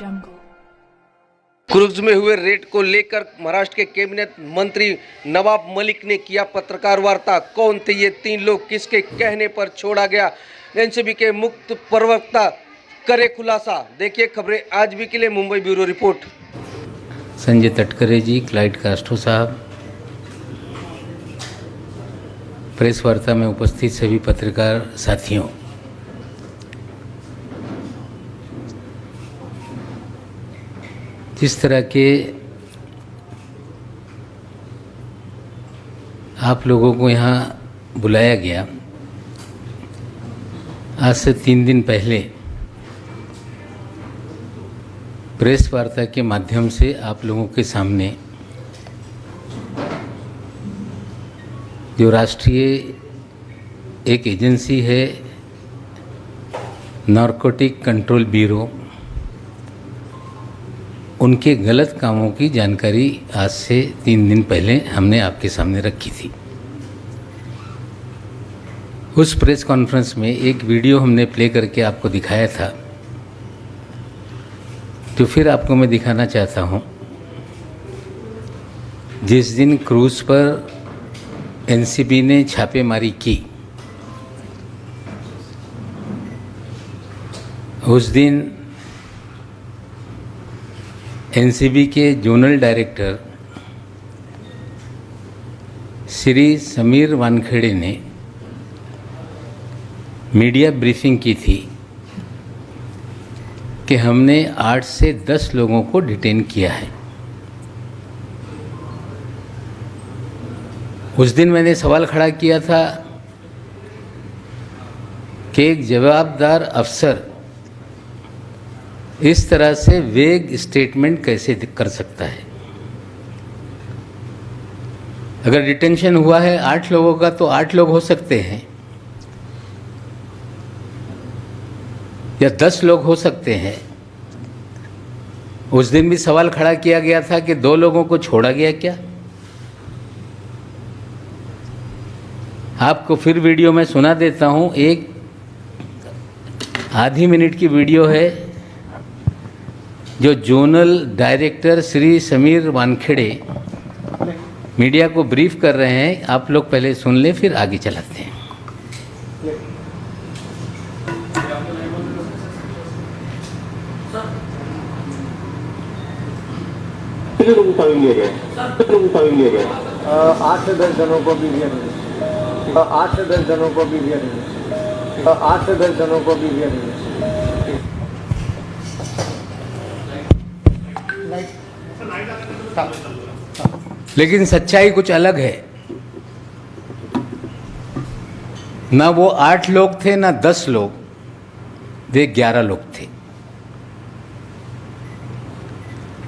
jungle. Cruise में हुए red को लेकर महाराष्ट्र के कैबिनेट मंत्री नवाब मलिक ने किया पत्रकार वार्ता। कौन थे ये तीन लोग, किसके कहने पर छोड़ा गया? एनसीबी के मुख्य प्रवक्ता करे खुलासा। देखिए खबरें आज भी के लिए मुंबई ब्यूरो रिपोर्ट। संजय तटकरे जी, क्लाइड कास्ट्रो साहब, प्रेस वार्ता में उपस्थित सभी पत्रकार साथियों, जिस तरह के आप लोगों को यहाँ बुलाया गया, आज से 3 दिन पहले प्रेस वार्ता के माध्यम से आप लोगों के सामने जो राष्ट्रीय एक एजेंसी है नारकोटिक कंट्रोल ब्यूरो, उनके गलत कामों की जानकारी आज से 3 दिन पहले हमने आपके सामने रखी थी। उस प्रेस कॉन्फ्रेंस में एक वीडियो हमने प्ले करके आपको दिखाया था, तो फिर आपको मैं दिखाना चाहता हूँ। जिस दिन क्रूज पर एनसीबी ने छापेमारी की, उस दिन एनसीबी के जोनल डायरेक्टर श्री समीर वानखेड़े ने मीडिया ब्रीफिंग की थी कि हमने 8 से 10 लोगों को डिटेन किया है। उस दिन मैंने सवाल खड़ा किया था कि एक जवाबदार अफसर इस तरह से वेग स्टेटमेंट कैसे कर सकता है। अगर डिटेंशन हुआ है 8 लोगों का, तो 8 लोग हो सकते हैं या 10 लोग हो सकते हैं। उस दिन भी सवाल खड़ा किया गया था कि 2 लोगों को छोड़ा गया क्या? आपको फिर वीडियो में सुना देता हूं। एक आधी मिनट की वीडियो है जो zonal director Shri Sameer Wankhede media को ब्रीफ कर रहे हैं। आप लोग पहले सुन लें, फिर आगे चलाते हैं। कितने लोग उठावे लिए गए? 8 से 10 जनों को भी दिया नहीं। 8 से 10 जनों को भी दिया नहीं। 8 से 10 जनों को भी दिया नहीं। लेकिन सच्चाई कुछ अलग है। ना वो 8 लोग थे, ना 10 लोग, वे 11 लोग थे।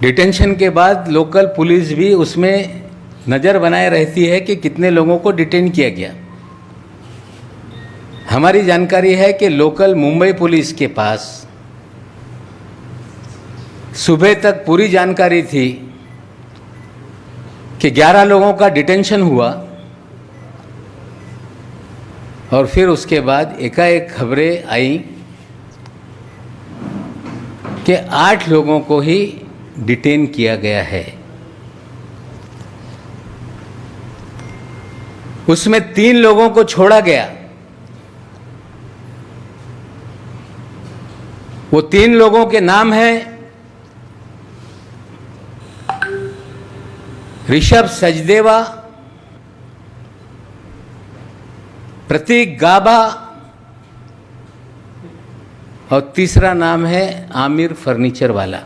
डिटेंशन के बाद लोकल पुलिस भी उसमें नज़र बनाए रहती है कि कितने लोगों को डिटेन किया गया। हमारी जानकारी है कि लोकल मुंबई पुलिस के पास सुबह तक पूरी जानकारी थी कि 11 लोगों का डिटेंशन हुआ, और फिर उसके बाद एकाएक खबरें आई कि 8 लोगों को ही डिटेन किया गया है। उसमें 3 लोगों को छोड़ा गया। वो 3 लोगों के नाम हैं ऋषभ सचदेवा, प्रतीक गाभा, और तीसरा नाम है आमिर फर्नीचर वाला।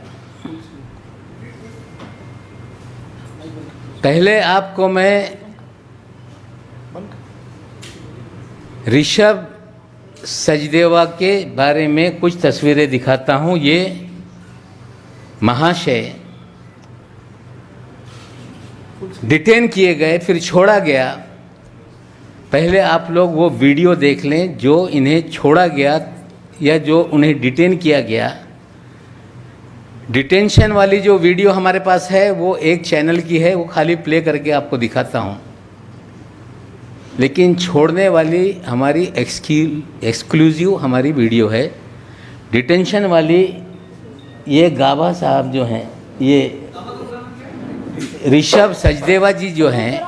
पहले आपको मैं ऋषभ सचदेवा के बारे में कुछ तस्वीरें दिखाता हूं। ये महाशय डिटेन किए गए, फिर छोड़ा गया। पहले आप लोग वो वीडियो देख लें जो इन्हें छोड़ा गया या जो उन्हें डिटेन किया गया। डिटेंशन वाली जो वीडियो हमारे पास है वो एक चैनल की है, वो खाली प्ले करके आपको दिखाता हूँ। लेकिन छोड़ने वाली हमारी एक्सक्लूसिव हमारी वीडियो है। डिटेंशन वाली ये गाबा साहब जो हैं, ये ऋषभ सचदेवा जी जो हैं,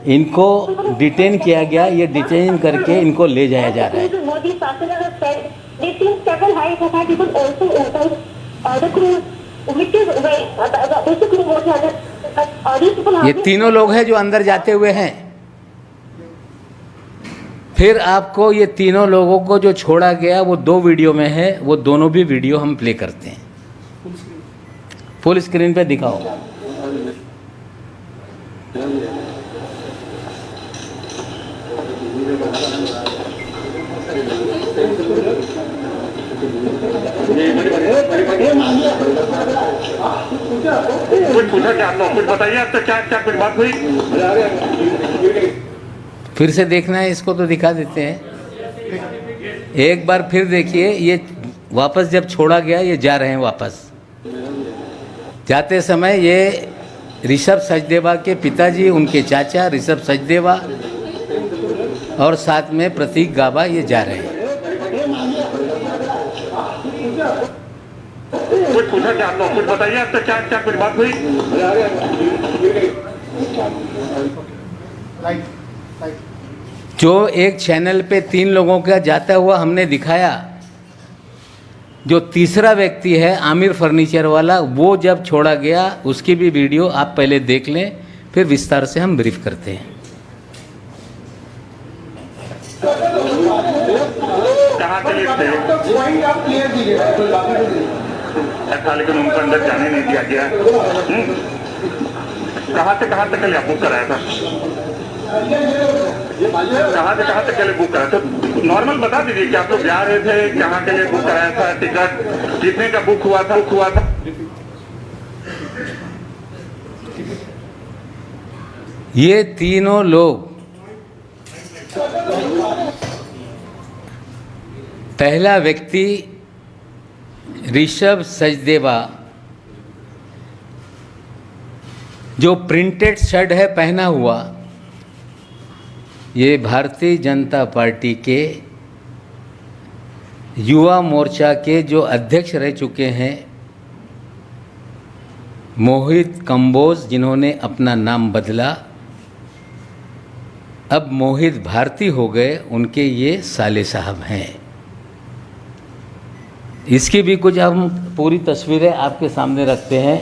इनको डिटेन किया गया। ये डिटेन करके इनको ले जाया जा रहा है। ये तीनों लोग हैं जो अंदर जाते हुए हैं। फिर आपको ये तीनों लोगों को जो छोड़ा गया वो 2 वीडियो में है, वो दोनों भी वीडियो हम प्ले करते हैं। फुल स्क्रीन पे दिखाओ। कुछ पूछा क्या आपको? कुछ बताइए, अब तक क्या क्या कुछ बात हुई? फिर से देखना है इसको तो दिखा देते हैं। एक बार फिर देखिए, ये वापस जब छोड़ा गया, ये जा रहे हैं वापस। जाते समय ये ऋषभ सचदेवा के पिताजी, उनके चाचा ऋषभ सचदेवा और साथ में प्रतीक गाबा ये जा रहे हैं। कुछ पूछा क्या आपको? कुछ बताइए, अब तक क्या क्या कुछ बात हुई? जो एक चैनल पे 3 लोगों का जाता हुआ हमने दिखाया, जो तीसरा व्यक्ति है आमिर फर्नीचर वाला, वो जब छोड़ा गया उसकी भी वीडियो आप पहले देख लें, फिर विस्तार से हम ब्रीफ करते हैं। कहाँ के लिए थे? अच्छा, लेकिन उनको अंदर जाने नहीं दिया गया। कहाँ से कहाँ तक के लिए बुक कराया था? कहाँ से कहाँ तक के लिए बुक कराया था? नॉर्मल बता दीजिए कि आप लोग जा रहे थे, कहाँ के लिए बुक कराया था, टिकट कितने का बुक हुआ था? ये तीनों लोग, पहला व्यक्ति ऋषभ सचदेवा, जो प्रिंटेड शर्ट है पहना हुआ, ये भारतीय जनता पार्टी के युवा मोर्चा के जो अध्यक्ष रह चुके हैं, मोहित कंबोज, जिन्होंने अपना नाम बदला, अब मोहित भारती हो गए, उनके ये साले साहब हैं। इसकी भी कुछ हम पूरी तस्वीरें आपके सामने रखते हैं।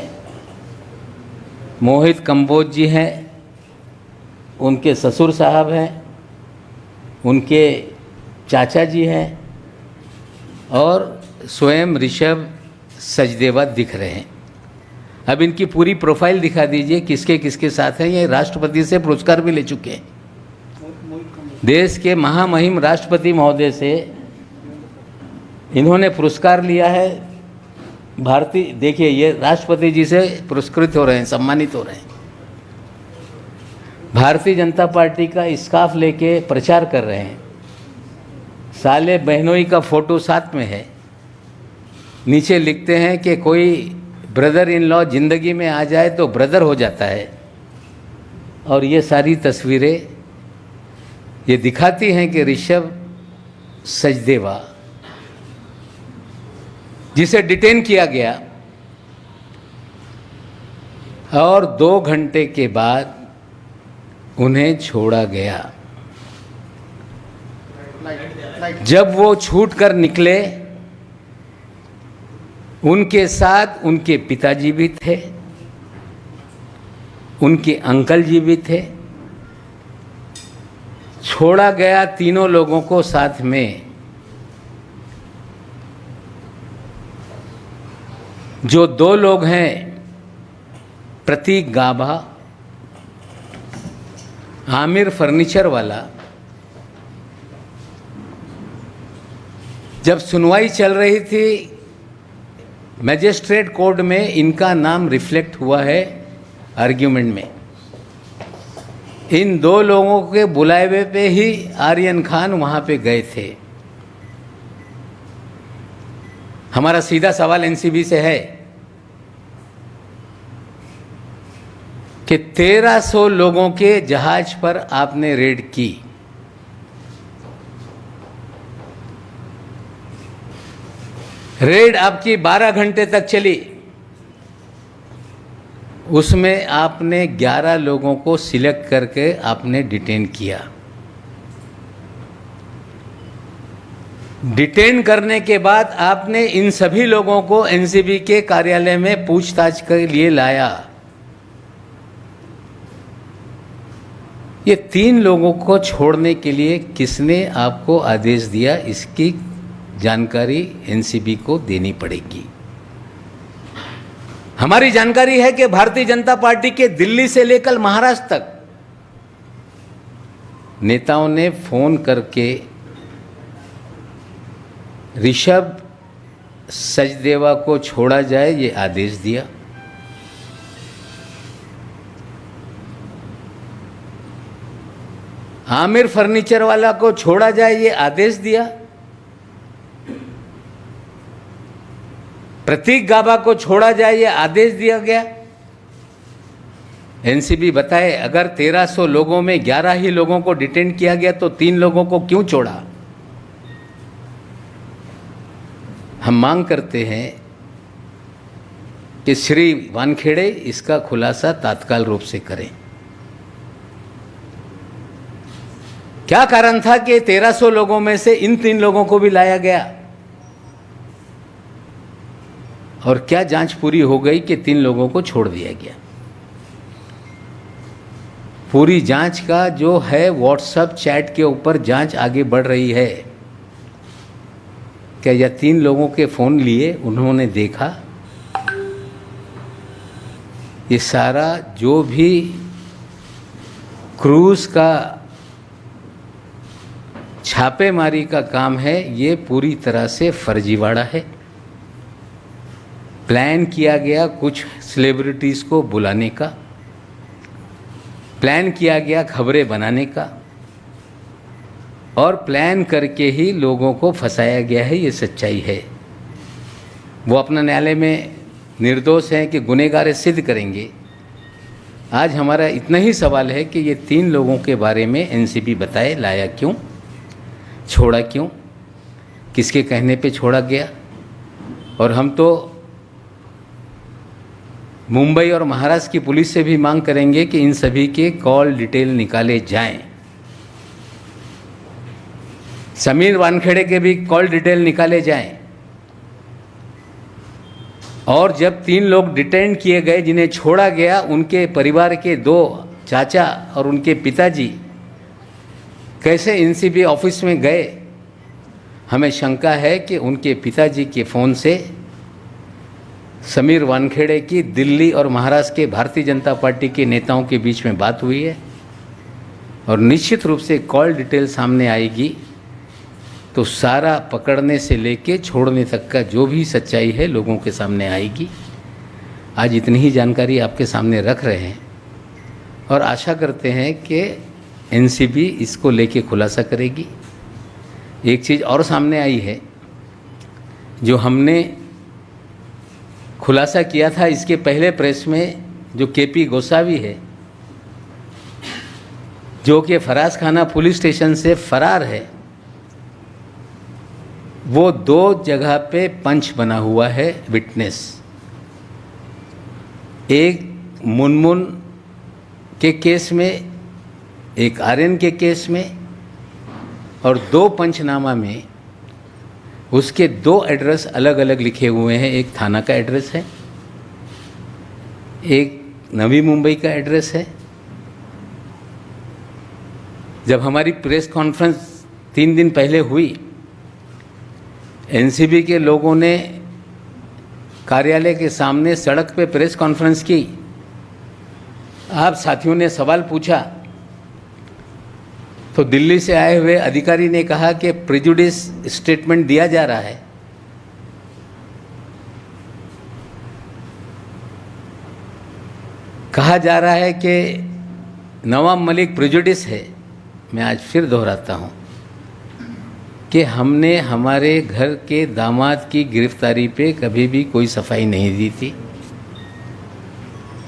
मोहित कंबोज जी हैं, उनके ससुर साहब हैं, उनके चाचा जी हैं और स्वयं ऋषभ सचदेवा दिख रहे हैं। अब इनकी पूरी प्रोफाइल दिखा दीजिए, किसके किसके साथ हैं। ये राष्ट्रपति से पुरस्कार भी ले चुके हैं। देश के महामहिम राष्ट्रपति महोदय से इन्होंने पुरस्कार लिया है। भारतीय, देखिए ये राष्ट्रपति जी से पुरस्कृत हो रहे हैं, सम्मानित हो रहे हैं। भारतीय जनता पार्टी का स्कार्फ लेके प्रचार कर रहे हैं। साले बहनोई का फोटो साथ में है। नीचे लिखते हैं कि कोई ब्रदर इन लॉ जिंदगी में आ जाए तो ब्रदर हो जाता है। और ये सारी तस्वीरें ये दिखाती हैं कि ऋषभ सचदेवा, जिसे डिटेन किया गया और 2 घंटे के बाद उन्हें छोड़ा गया। जब वो छूट कर निकले, उनके साथ उनके पिताजी भी थे, उनके अंकल जी भी थे। छोड़ा गया तीनों लोगों को साथ में। जो 2 लोग हैं, प्रतीक गाबा, आमिर फर्नीचर वाला, जब सुनवाई चल रही थी मैजिस्ट्रेट कोर्ट में, इनका नाम रिफ्लेक्ट हुआ है आर्ग्यूमेंट में। इन 2 लोगों के बुलावे पे ही आर्यन खान वहाँ पे गए थे। हमारा सीधा सवाल एनसीबी से है कि 1300 लोगों के जहाज पर आपने रेड की। रेड आपकी 12 घंटे तक चली, उसमें आपने 11 लोगों को सिलेक्ट करके आपने डिटेन किया। डिटेन करने के बाद आपने इन सभी लोगों को एनसीबी के कार्यालय में पूछताछ के लिए लाया। ये 3 लोगों को छोड़ने के लिए किसने आपको आदेश दिया, इसकी जानकारी एनसीबी को देनी पड़ेगी। हमारी जानकारी है कि भारतीय जनता पार्टी के दिल्ली से लेकर महाराष्ट्र तक नेताओं ने फोन करके ऋषभ सचदेवा को छोड़ा जाए ये आदेश दिया। आमिर फर्नीचर वाला को छोड़ा जाए ये आदेश दिया। प्रतीक गाबा को छोड़ा जाए ये आदेश दिया गया। एनसीबी बताए अगर 1300 लोगों में 11 ही लोगों को डिटेन किया गया तो 3 लोगों को क्यों छोड़ा? हम मांग करते हैं कि श्री वानखेड़े इसका खुलासा तात्काल रूप से करें। क्या कारण था कि 1300 लोगों में से इन 3 लोगों को भी लाया गया? और क्या जांच पूरी हो गई कि 3 लोगों को छोड़ दिया गया? पूरी जांच का जो है व्हाट्सएप चैट के ऊपर जांच आगे बढ़ रही है। क्या यह 3 लोगों के फ़ोन लिए उन्होंने देखा? ये सारा जो भी क्रूज का छापेमारी का काम है ये पूरी तरह से फर्जीवाड़ा है। प्लान किया गया कुछ सेलिब्रिटीज़ को बुलाने का, प्लान किया गया खबरें बनाने का, और प्लान करके ही लोगों को फंसाया गया है। ये सच्चाई है। वो अपना न्यायालय में निर्दोष हैं कि गुनहगार सिद्ध करेंगे। आज हमारा इतना ही सवाल है कि ये 3 लोगों के बारे में एनसीबी बताए लाया क्यों, छोड़ा क्यों, किसके कहने पे छोड़ा गया। और हम तो मुंबई और महाराष्ट्र की पुलिस से भी मांग करेंगे कि इन सभी के कॉल डिटेल निकाले जाएं। समीर वानखेड़े के भी कॉल डिटेल निकाले जाएं। और जब 3 लोग डिटेन किए गए जिन्हें छोड़ा गया, उनके परिवार के 2 चाचा और उनके पिताजी कैसे एनसीबी ऑफिस में गए? हमें शंका है कि उनके पिताजी के फ़ोन से समीर वानखेड़े की दिल्ली और महाराष्ट्र के भारतीय जनता पार्टी के नेताओं के बीच में बात हुई है। और निश्चित रूप से कॉल डिटेल सामने आएगी तो सारा पकड़ने से लेके छोड़ने तक का जो भी सच्चाई है लोगों के सामने आएगी। आज इतनी ही जानकारी आपके सामने रख रहे हैं और आशा करते हैं कि एनसीबी इसको लेके खुलासा करेगी। एक चीज़ और सामने आई है जो हमने खुलासा किया था इसके पहले प्रेस में, जो केपी गोसावी है जो कि फराज खाना पुलिस स्टेशन से फरार है, वो 2 जगह पे पंच बना हुआ है विटनेस। एक मुनमुन के केस में, एक आर्यन के केस में, और 2 पंचनामा में उसके 2 एड्रेस अलग अलग लिखे हुए हैं। एक थाना का एड्रेस है, एक नवी मुंबई का एड्रेस है। जब हमारी प्रेस कॉन्फ्रेंस 3 दिन पहले हुई, एनसीबी के लोगों ने कार्यालय के सामने सड़क पे प्रेस कॉन्फ्रेंस की। आप साथियों ने सवाल पूछा तो दिल्ली से आए हुए अधिकारी ने कहा कि प्रेजुडिस स्टेटमेंट दिया जा रहा है। कहा जा रहा है कि नवाब मलिक प्रेजुडिस है। मैं आज फिर दोहराता हूँ कि हमने हमारे घर के दामाद की गिरफ्तारी पे कभी भी कोई सफाई नहीं दी थी।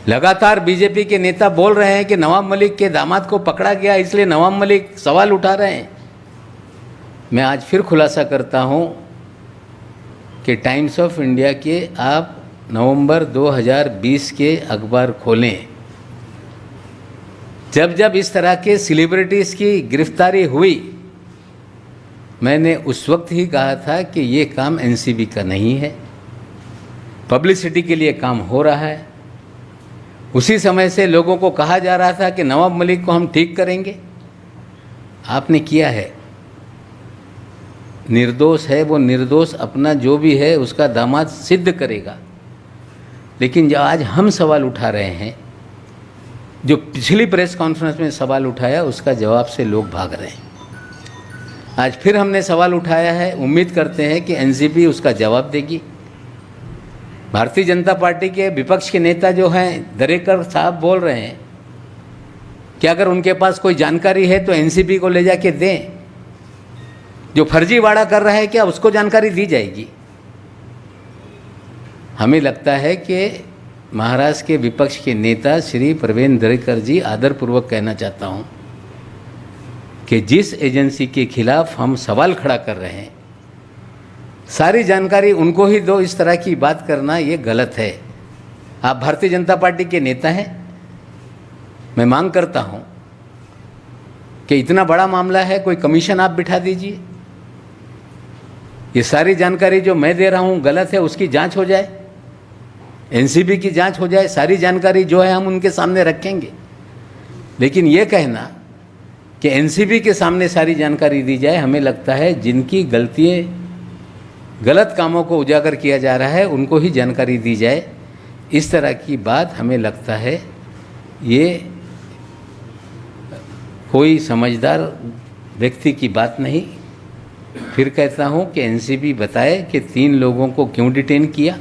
लगातार बीजेपी के नेता बोल रहे हैं कि नवाब मलिक के दामाद को पकड़ा गया इसलिए नवाब मलिक सवाल उठा रहे हैं। मैं आज फिर खुलासा करता हूं कि टाइम्स ऑफ इंडिया के आप नवंबर 2020 के अखबार खोलें, जब जब इस तरह के सेलिब्रिटीज़ की गिरफ्तारी हुई, मैंने उस वक्त ही कहा था कि ये काम एनसीबी का नहीं है, पब्लिसिटी के लिए काम हो रहा है। उसी समय से लोगों को कहा जा रहा था कि नवाब मलिक को हम ठीक करेंगे। आपने किया है, निर्दोष है वो, निर्दोष अपना जो भी है उसका दामाद सिद्ध करेगा। लेकिन जो आज हम सवाल उठा रहे हैं, जो पिछली प्रेस कॉन्फ्रेंस में सवाल उठाया उसका जवाब से लोग भाग रहे हैं। आज फिर हमने सवाल उठाया है, उम्मीद करते हैं कि एनसीबी उसका जवाब देगी। भारतीय जनता पार्टी के विपक्ष के नेता जो हैं दरेकर साहब बोल रहे हैं कि अगर उनके पास कोई जानकारी है तो एनसीबी को ले जाके दें। जो फर्जीवाड़ा कर रहा है क्या उसको जानकारी दी जाएगी? हमें लगता है कि महाराष्ट्र के विपक्ष के नेता श्री प्रवीण दरेकर जी, आदरपूर्वक कहना चाहता हूं कि जिस एजेंसी के खिलाफ हम सवाल खड़ा कर रहे हैं, सारी जानकारी उनको ही दो। इस तरह की बात करना ये गलत है। आप भारतीय जनता पार्टी के नेता हैं, मैं मांग करता हूं कि इतना बड़ा मामला है, कोई कमीशन आप बिठा दीजिए। ये सारी जानकारी जो मैं दे रहा हूं गलत है, उसकी जांच हो जाए, एनसीबी की जांच हो जाए, सारी जानकारी जो है हम उनके सामने रखेंगे। लेकिन ये कहना कि एनसीबी के सामने सारी जानकारी दी जाए, हमें लगता है जिनकी गलतियाँ, गलत कामों को उजागर किया जा रहा है उनको ही जानकारी दी जाए। इस तरह की बात हमें लगता है ये कोई समझदार व्यक्ति की बात नहीं। फिर कहता हूँ कि एनसीबी बताए कि 3 लोगों को क्यों डिटेन किया,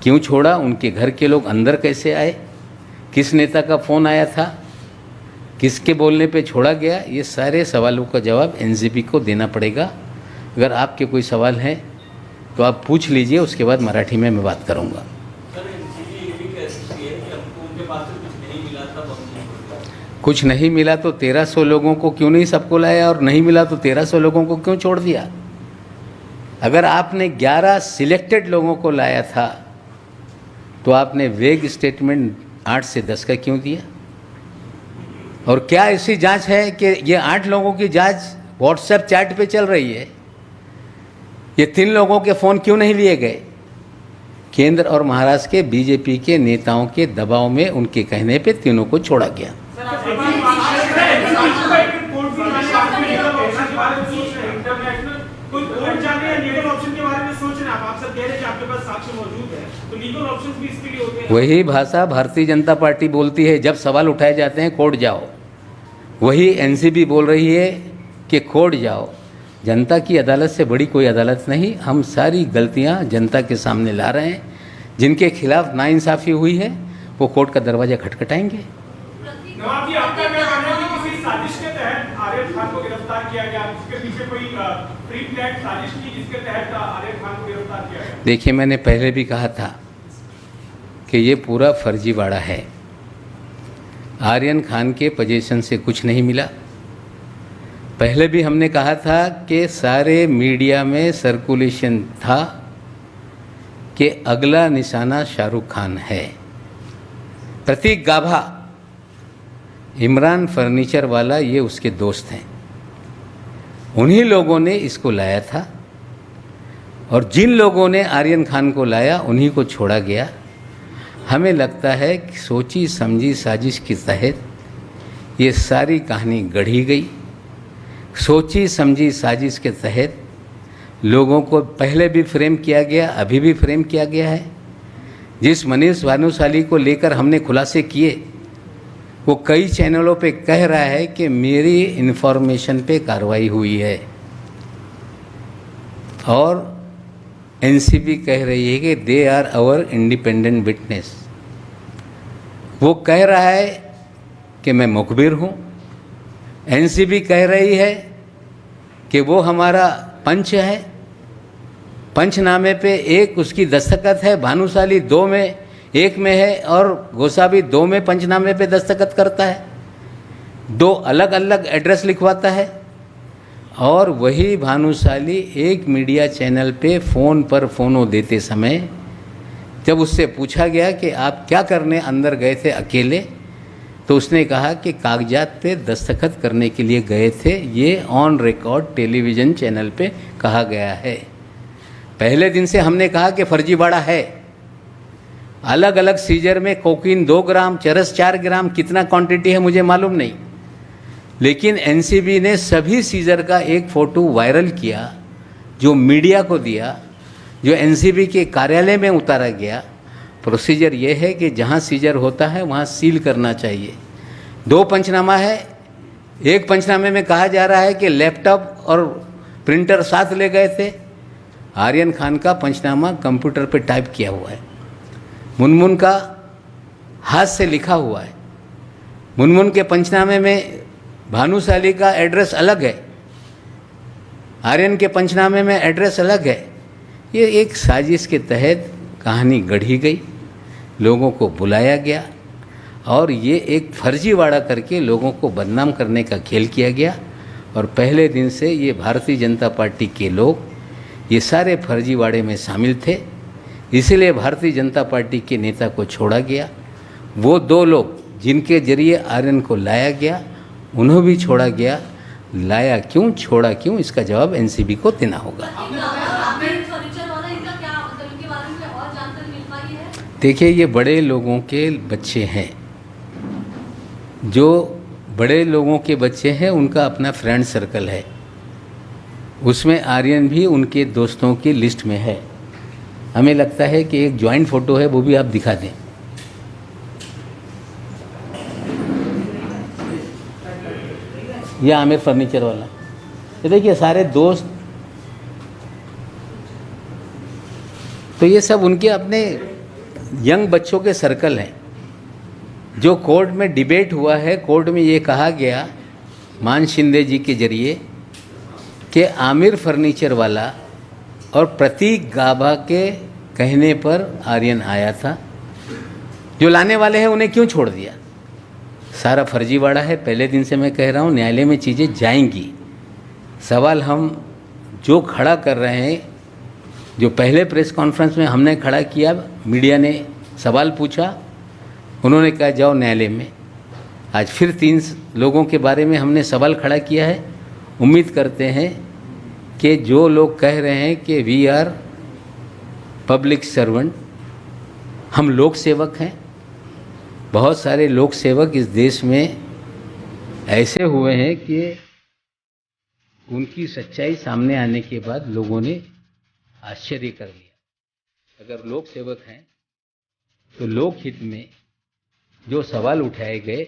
क्यों छोड़ा, उनके घर के लोग अंदर कैसे आए, किस नेता का फ़ोन आया था, किसके बोलने पे छोड़ा गया। ये सारे सवालों का जवाब एनसीबी को देना पड़ेगा। अगर आपके कोई सवाल हैं तो आप पूछ लीजिए, उसके बाद मराठी में मैं बात करूँगा। कुछ नहीं मिला तो 1300 लोगों को क्यों नहीं सबको लाया, और नहीं मिला तो 1300 लोगों को क्यों छोड़ दिया? अगर आपने 11 सिलेक्टेड लोगों को लाया था तो आपने वेग स्टेटमेंट 8 से 10 का क्यों दिया? और क्या ऐसी जांच है कि ये 8 लोगों की जांच व्हाट्सएप चैट पे चल रही है? ये 3 लोगों के फ़ोन क्यों नहीं लिए गए? केंद्र और महाराष्ट्र के बीजेपी के नेताओं के दबाव में उनके कहने पे तीनों को छोड़ा गया। वही भाषा भारतीय जनता पार्टी बोलती है, जब सवाल उठाए जाते हैं कोर्ट जाओ। वही एनसीबी बोल रही है कि कोर्ट जाओ। जनता की अदालत से बड़ी कोई अदालत नहीं। हम सारी गलतियां जनता के सामने ला रहे हैं। जिनके खिलाफ नाइंसाफ़ी हुई है वो कोर्ट का दरवाज़ा खटखटाएंगे। नवाब जी, आपका क्या कहना है कि किसी साजिश के तहत आरिफ खान को गिरफ्तार किया गया? इसके पीछे कोई प्री प्लान साजिश थी जिसके तहत आरिफ खान को गिरफ्तार किया गया? देखिए, मैंने पहले भी कहा था कि ये पूरा फर्जीवाड़ा है। आर्यन खान के पोजीशन से कुछ नहीं मिला। पहले भी हमने कहा था कि सारे मीडिया में सर्कुलेशन था कि अगला निशाना शाहरुख खान है। प्रतीक गाभा, इमरान फर्नीचर वाला, ये उसके दोस्त हैं। उन्हीं लोगों ने इसको लाया था और जिन लोगों ने आर्यन खान को लाया उन्हीं को छोड़ा गया। हमें लगता है कि सोची समझी साजिश के तहत ये सारी कहानी गढ़ी गई। सोची समझी साजिश के तहत लोगों को पहले भी फ्रेम किया गया, अभी भी फ्रेम किया गया है। जिस मनीष भानुशाली को लेकर हमने खुलासे किए, वो कई चैनलों पे कह रहा है कि मेरी इन्फॉर्मेशन पे कार्रवाई हुई है, और एनसीबी कह रही है कि they are our independent witness. वो कह रहा है कि मैं मुखबिर हूँ। एनसीबी कह रही है कि वो हमारा पंच है। पंचनामे पे एक उसकी दस्तखत है, भानुशाली 2 में 1 में है और गोसावी 2 में पंचनामे पे दस्तखत करता है। 2 अलग अलग एड्रेस लिखवाता है और वही भानुशाली एक मीडिया चैनल पे फ़ोन पर फ़ोनों देते समय जब उससे पूछा गया कि आप क्या करने अंदर गए थे अकेले, तो उसने कहा कि कागजात पे दस्तखत करने के लिए गए थे। ये ऑन रिकॉर्ड टेलीविज़न चैनल पे कहा गया है। पहले दिन से हमने कहा कि फर्जीवाड़ा है। अलग अलग सीजर में कोकीन 2 ग्राम, चरस 4 ग्राम, कितना क्वांटिटी है मुझे मालूम नहीं, लेकिन एनसीबी ने सभी सीजर का एक फ़ोटो वायरल किया, जो मीडिया को दिया, जो एनसीबी के कार्यालय में उतारा गया। प्रोसीजर ये है कि जहाँ सीजर होता है वहाँ सील करना चाहिए। 2 पंचनामा है। एक पंचनामे में कहा जा रहा है कि लैपटॉप और प्रिंटर साथ ले गए थे। आर्यन खान का पंचनामा कंप्यूटर पे टाइप किया हुआ है, मुनमुन का हाथ से लिखा हुआ है। मुनमुन के पंचनामे में भानुशाली का एड्रेस अलग है, आर्यन के पंचनामे में एड्रेस अलग है। ये एक साजिश के तहत कहानी गढ़ी गई, लोगों को बुलाया गया और ये एक फर्जीवाड़ा करके लोगों को बदनाम करने का खेल किया गया। और पहले दिन से ये भारतीय जनता पार्टी के लोग ये सारे फर्जीवाड़े में शामिल थे, इसलिए भारतीय जनता पार्टी के नेता को छोड़ा गया। वो 2 लोग जिनके जरिए आर्यन को लाया गया, उन्हें भी छोड़ा गया। लाया क्यों, छोड़ा क्यों, इसका जवाब एनसीबी को देना होगा। देखिए, ये बड़े लोगों के बच्चे हैं, जो बड़े लोगों के बच्चे हैं उनका अपना फ्रेंड सर्कल है, उसमें आर्यन भी उनके दोस्तों की लिस्ट में है। हमें लगता है कि एक जॉइंट फ़ोटो है, वो भी आप दिखा दें। ये आमिर फर्नीचर वाला, ये देखिए सारे दोस्त, तो ये सब उनके अपने यंग बच्चों के सर्कल हैं। जो कोर्ट में डिबेट हुआ है, कोर्ट में ये कहा गया मान शिंदे जी के जरिए कि आमिर फर्नीचर वाला और प्रतीक गाभा के कहने पर आर्यन आया था, जो लाने वाले हैं उन्हें क्यों छोड़ दिया। सारा फर्जीवाड़ा है। पहले दिन से मैं कह रहा हूँ, न्यायालय में चीज़ें जाएंगी। सवाल हम जो खड़ा कर रहे हैं, जो पहले प्रेस कॉन्फ्रेंस में हमने खड़ा किया, मीडिया ने सवाल पूछा, उन्होंने कहा जाओ न्यायालय में। आज फिर 3 लोगों के बारे में हमने सवाल खड़ा किया है। उम्मीद करते हैं कि जो लोग कह रहे हैं कि वी आर पब्लिक सर्वेंट, हम लोक सेवक हैं, बहुत सारे लोक सेवक इस देश में ऐसे हुए हैं कि उनकी सच्चाई सामने आने के बाद लोगों ने आश्चर्य कर लिया। अगर लोक सेवक हैं तो लोकहित में जो सवाल उठाए गए,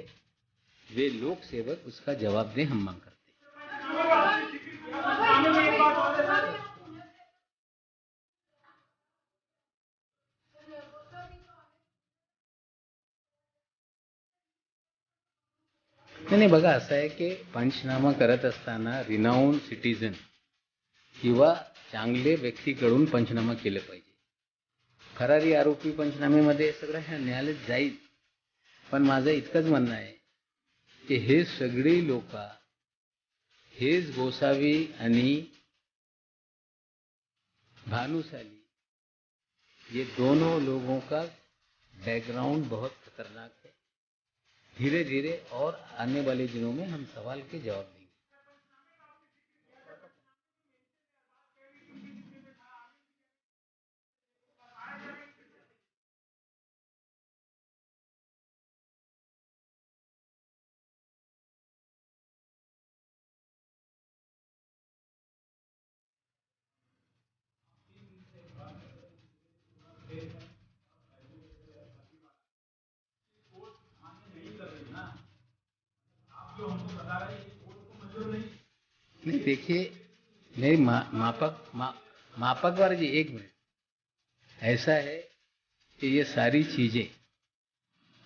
वे लोक सेवक उसका जवाब दें, हम मांग करते हैं। नाही बघा, असं आहे की पंचनामा करत असताना रिनाऊंड सिटीजन किंवा चांगले व्यक्तीकडून पंचनामा केले पाहिजे. फरारी आरोपी पंचनामेमध्ये सगळं ह्या न्यायालयात जाईल. पण माझं इतकंच म्हणणं आहे की हे सगळी लोक, हेच गोसावी आणि भानुशाली, ये दोनों लोगों का बैकग्राउंड बहुत खतरनाक है. धीरे धीरे और आने वाले दिनों में हम सवाल के जवाब देंगे. नहीं देखिए, मेरी मापक वाले जी, एक मिनट. ऐसा है कि ये सारी चीजें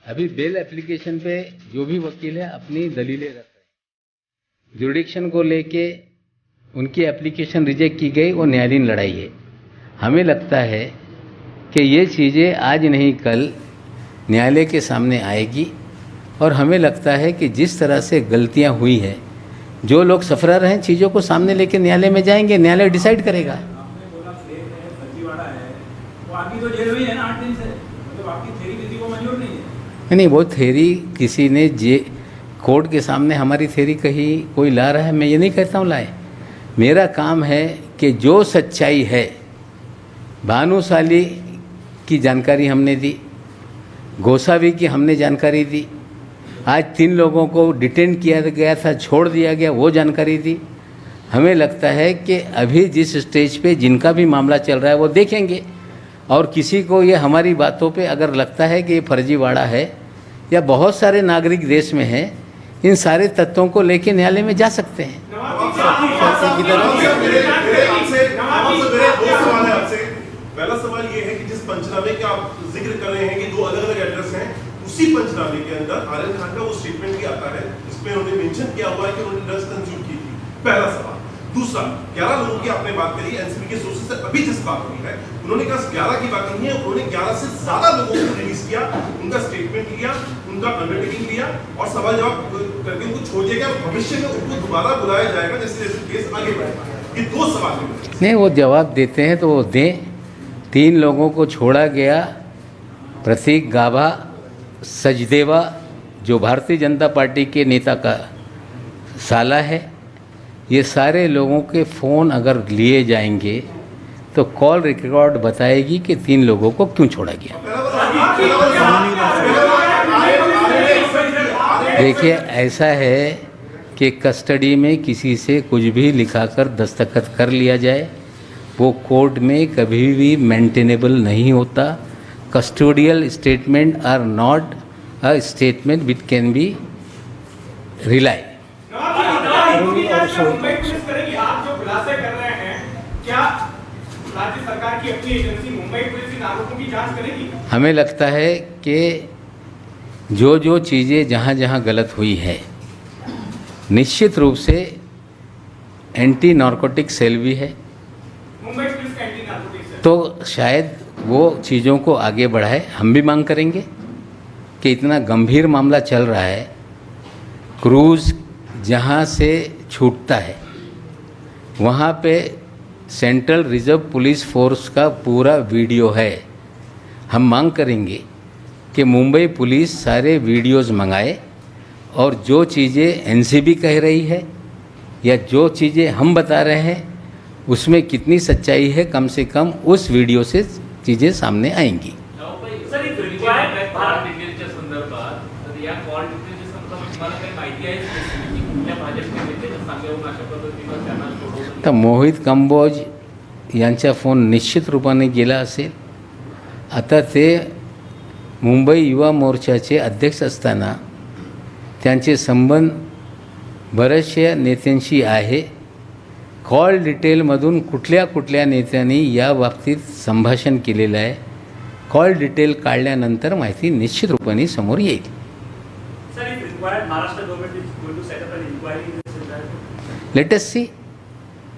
अभी बेल एप्लीकेशन पे जो भी वकील है अपनी दलीलें रख रहे हैं. जुडिक्शन को लेके उनकी एप्लीकेशन रिजेक्ट की गई, वो न्यायालयीन लड़ाई है. हमें लगता है कि ये चीज़ें आज नहीं कल न्यायालय के सामने आएगी. और हमें लगता है कि जिस तरह से गलतियां हुई है, जो लोग सफरार हैं चीज़ों को सामने लेके न्यायालय में जाएंगे, न्यायालय डिसाइड करेगा। आपने बोला फ्लेट है, फर्जीवाड़ा है, वो आपकी तो जेल हुई है ना 8 दिन से, मतलब आपकी थ्योरी किसी को मंजूर नहीं है। नहीं, वो थ्योरी किसी ने कोर्ट के सामने हमारी थ्योरी कही कोई ला रहा है, मैं ये नहीं कहता हूँ लाए। मेरा काम है कि जो सच्चाई है, भानुशाली की जानकारी हमने दी, गोसावी की हमने जानकारी दी, आज 3 लोगों को डिटेन किया गया था, छोड़ दिया गया, वो जानकारी दी। हमें लगता है कि अभी जिस स्टेज पे जिनका भी मामला चल रहा है वो देखेंगे, और किसी को ये हमारी बातों पे अगर लगता है कि ये फर्जीवाड़ा है या बहुत सारे नागरिक देश में हैं, इन सारे तत्वों को लेके न्यायालय में जा सकते हैं। पहला सवाल ये है कि जिस पंचनामे का आप जिक्र कर रहे हैं कि 2 अलग-अलग एड्रेस हैं, उसी पंचनामे के अंदर आर्यन खान का वो स्टेटमेंट भी आता है जिसमें उन्होंने मेंशन किया हुआ है कि उन्होंने ड्रग्स कंज्यूम की थी। पहला सवाल। दूसरा, 11 लोगों की आपने बात करी, एनसीबी के सोर्सेस से अभी जिस बात हुई है, उन्होंने कहा 11 की बात नहीं है, उन्होंने 11 से ज्यादा लोगों को रिलीज किया, उनका स्टेटमेंट लिया, उनका अंडरटेकिंग लिया और सवाल जवाब करके उनको छोड़ दिया गया। भविष्य में उनको दोबारा बुलाया जाएगा जैसे जैसे केस आगे बढ़ेगा। ये 2 सवाल हैं। नहीं, वो जवाब देते हैं तो वो दें। 3 लोगों को छोड़ा गया, प्रतीक गाभा, सचदेवा जो भारतीय जनता पार्टी के नेता का साला है, ये सारे लोगों के फ़ोन अगर लिए जाएंगे तो कॉल रिकॉर्ड बताएगी कि 3 लोगों को क्यों छोड़ा गया। देखिए, ऐसा है कि कस्टडी में किसी से कुछ भी लिखाकर दस्तखत कर लिया जाए, वो कोर्ट में कभी भी मेंटेनेबल नहीं होता। Custodial statement are not a statement which can be rely. आप जो खुलासे कर रहे हैं, क्या राज्य सरकार की अपनी एजेंसी मुंबई पुलिस इन आरोपों की जांच करेगी? हमें लगता है कि जो जो चीज़ें जहाँ जहाँ गलत हुई है, निश्चित रूप से एंटी नार्कोटिक सेल भी है, मुंबई पुलिस का एंटी नार्कोटिक्स सेल, तो शायद वो चीज़ों को आगे बढ़ाए। हम भी मांग करेंगे कि इतना गंभीर मामला चल रहा है, क्रूज़ जहाँ से छूटता है वहाँ पे सेंट्रल रिजर्व पुलिस फोर्स का पूरा वीडियो है। हम मांग करेंगे कि मुंबई पुलिस सारे वीडियोज़ मंगाए और जो चीज़ें एनसीबी कह रही है या जो चीज़ें हम बता रहे हैं उसमें कितनी सच्चाई है, कम से कम उस वीडियो से चीज़ें सामने आएंगी। तर मोहित कंबोज यांचा फोन निश्चित रूपाने गेला असेल। आता ते मुंबई युवा मोर्चाचे अध्यक्ष असताना त्यांचे संबंध बऱ्याचशा नेत्यांशी आहे। कॉल डिटेलमधून कुठल्या कुठल्या नेत्यांनी या बाबतीत संभाषण केलेलं आहे, कॉल डिटेल काढल्यानंतर माहिती निश्चित रूपाने समोर येईल। Let us see.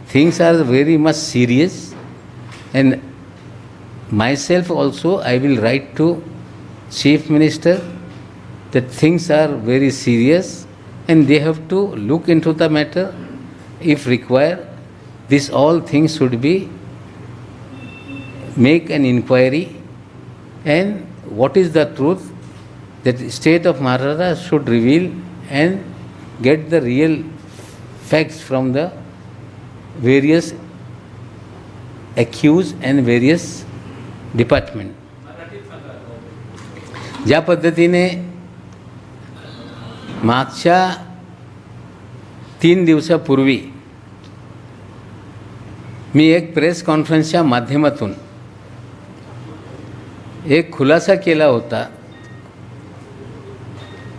Things are very much serious, and myself also I will write to Chief Minister that things are very serious and they have to look into the matter. If required, this all things should be make an inquiry, and what is the truth that the state of Maharashtra should reveal and get the real facts from the various accused and various department. ज्या पद्धतीने मागच्या 3 दिवसापूर्वी मी एक press कॉन्फरन्सच्या माध्यमातून एक खुलासा केला होता।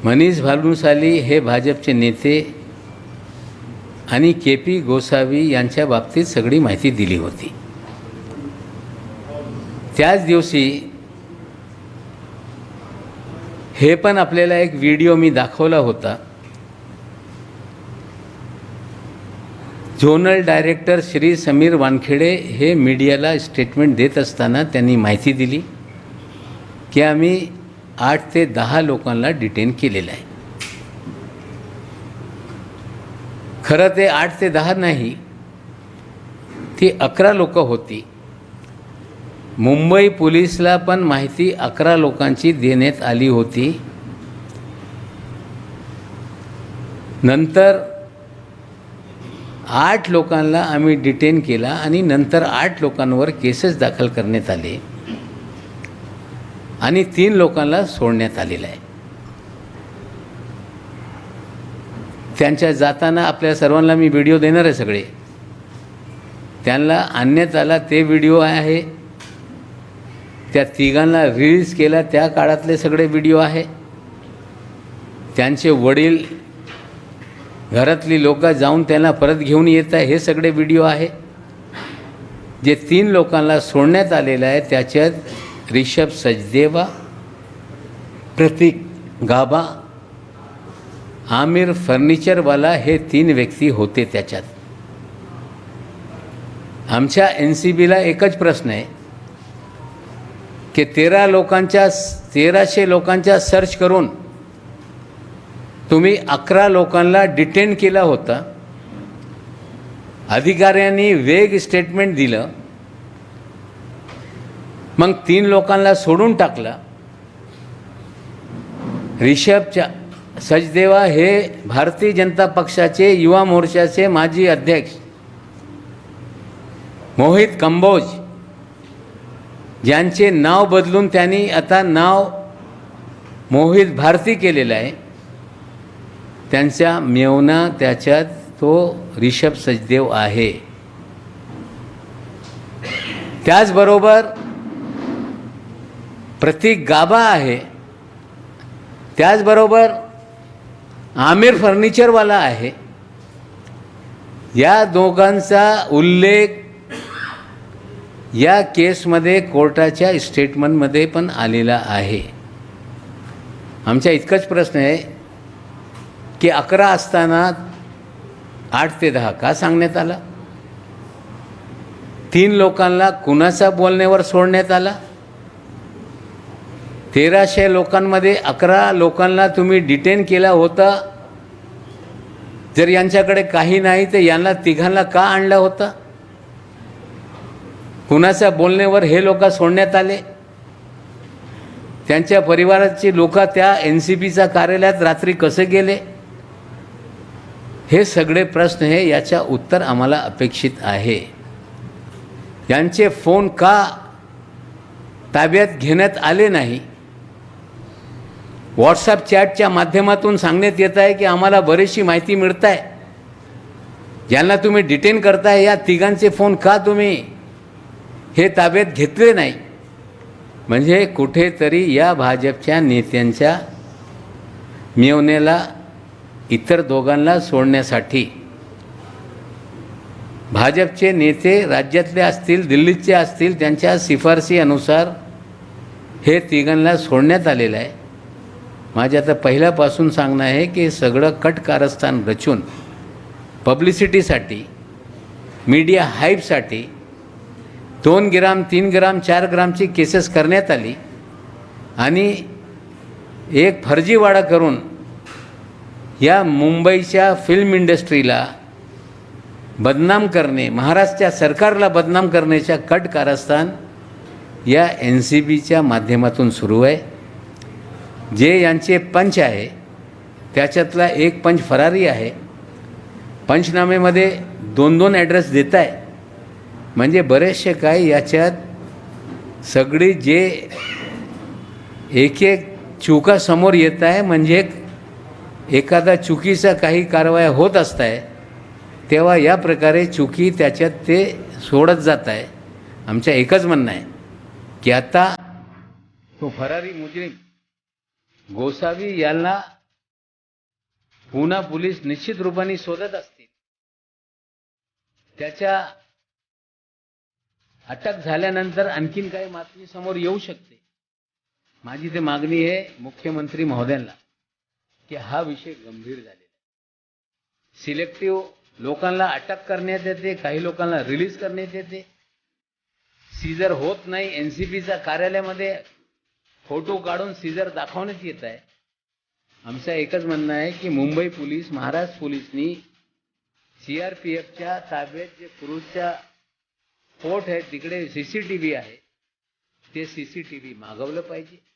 मनीष भानुशाली हे भाजपचे नेते आणि के.पी. गोसावी यांच्या बाबतीत सगळी माहिती दिली होती। त्याच दिवशी हे पण आपल्याला एक व्हिडिओ मी दाखवला होता। झोनल डायरेक्टर श्री समीर वानखेडे हे मीडियाला स्टेटमेंट देत असताना त्यांनी माहिती दिली की आम्ही 8 ते 10 लोकांना डिटेन केलेलं आहे। खरं ते 8 ते 10 नाही, ती 11 लोक होती. मुंबई पोलिसला पण माहिती 11 लोकांची देण्यात आली होती. नंतर 8 लोकांना आम्ही डिटेन केला आणि नंतर 8 लोकांवर केसेस दाखल करण्यात आले आणि 3 लोकांना सोडण्यात आलेलं आहे. त्यांच्या जाताना आपल्या सर्वांना मी व्हिडिओ देणार आहे. सगळे त्यांना आणण्यात आला ते व्हिडिओ आहे. त्या तिघांना रिलीज केला त्या काळातले सगळे व्हिडिओ आहे. त्यांचे वडील, घरातली लोक जाऊन त्यांना परत घेऊन येत आहे, हे सगळे व्हिडिओ आहे. जे 3 लोकांना सोडण्यात आलेलं आहे त्याच्यात ऋषभ सचदेवा, प्रतीक गाबा, आमिर फर्निचरवाला हे 3 व्यक्ती होते. त्याच्यात आमच्या NCBला एकच प्रश्न आहे की 1300 लोकांचा सर्च करून तुम्ही 11 लोकांना डिटेन केला होता. अधिकाऱ्यांनी वेग स्टेटमेंट दिलं, मग 3 लोकांना सोडून टाकलं. ऋषभ सचदेवा हे भारतीय जनता पक्षाचे युवा मोर्चाचे माजी अध्यक्ष मोहित कंबोज, ज्यांचे नाव बदलून त्यांनी आता नाव मोहित भारती केलेलं आहे, त्यांचा मेवना त्याच्यात तो ऋषभ सचदेव आहे. त्याचबरोबर प्रतीक गाबा आहे. त्याचबरोबर आमिर फर्निचरवाला आहे. या दोघांचा उल्लेख या केसमध्ये कोर्टाच्या स्टेटमेंटमध्ये पण आलेला आहे. आमचा इतकाच प्रश्न आहे की 11 असताना 8 ते 10 का सांगण्यात आला? 3 लोकांना कुणाच्या बोलण्यावर सोडण्यात आला? 1300 लोकांमध्ये 11 लोकांना तुम्ही डिटेन केला होता. जर यांच्याकडे काही नाही तर यांना तिघांना का आणला होता? कुणाच्या बोलण्यावर हे लोक सोडण्यात आले? त्यांच्या परिवाराची लोक त्या NCBच्या कार्यालयात रात्री कसे गेले? हे सगळे प्रश्न हे याचा उत्तर आम्हाला अपेक्षित आहे. यांचे फोन का ताब्यात घेण्यात आले नाही? व्हॉट्सअप चॅटच्या माध्यमातून सांगण्यात येत आहे की आम्हाला बरीचशी माहिती मिळत आहे. ज्यांना तुम्ही डिटेन करताय या तिघांचे फोन का तुम्ही हे ताब्यात घेतले नाही? म्हणजे कुठेतरी या भाजपच्या नेत्यांच्या मेवण्याला इतर दोघांना सोडण्यासाठी भाजपचे नेते राज्यातले असतील, दिल्लीचे असतील, त्यांच्या शिफारशीनुसार हे तिघांना सोडण्यात आलेलं आहे. माझे आता पहिल्यापासून सांगणं आहे की सगळं कट कारस्थान रचून पब्लिसिटीसाठी, मीडिया हाईपसाठी 2 ग्राम, 3 ग्राम, 4 ग्रामची केसेस करण्यात आली आणि एक फर्जीवाडा करून या मुंबईच्या फिल्म इंडस्ट्रीला बदनाम करणे, महाराष्ट्राच्या सरकारला बदनाम करण्याच्या कट कारस्थान या NCBच्या माध्यमातून सुरू आहे. जे यांचे पंच आहे त्याच्यातला एक पंच फरारी आहे. पंचनामेमध्ये 2-2 ॲड्रेस देत आहे. म्हणजे बरेचसे काय याच्यात सगळी जे एक चुका समोर येत आहे. म्हणजे एखादा चुकीचा काही कारवाया होत असत आहे तेव्हा या प्रकारे चुकी त्याच्यात ते सोडत जात आहे. आमचं एकच म्हणणं आहे की आता तो फरारी मुजरिम गोसावी यांना पुन्हा पोलीस निश्चित रूपाने शोधत असतील. त्याच्या अटक झाल्यानंतर आणखीन काही बातमी समोर येऊ शकते. माझी ते मागणी आहे मुख्यमंत्री महोदयांना की हा विषय गंभीर झालेला आहे. सिलेक्टिव्ह लोकांना अटक करण्यात येते, काही लोकांना रिलीज करण्यात येते. सीजर होत नाही. NCBच्या कार्यालयामध्ये फोटो काढून सीजर दाखवण्यात येत आहे. आमचं एकच म्हणणं आहे की मुंबई पोलीस, महाराष्ट्र पोलिसनी CRPFच्या ताब्यात जे कुरुचच्या पोर्ट आहे तिकडे CCTV आहे, ते CCTV मागवलं पाहिजे.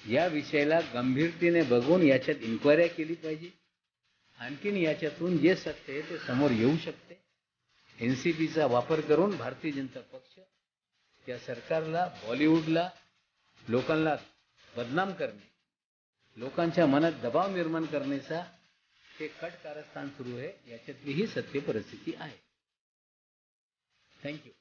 या विषयाला गंभीरतेने बघून याच्यात इन्क्वायरी केली पाहिजे. आणखीन याच्यातून जे सत्य आहे ते समोर येऊ शकते. NCPचा वापर करून भारतीय जनता पक्ष या सरकारला, बॉलिवूडला, लोकांना बदनाम करणे, लोकांच्या मनात दबाव निर्माण करण्याचा हे कट कारस्थान सुरू आहे. याच्यातली ही सत्य परिस्थिती आहे. थँक्यू.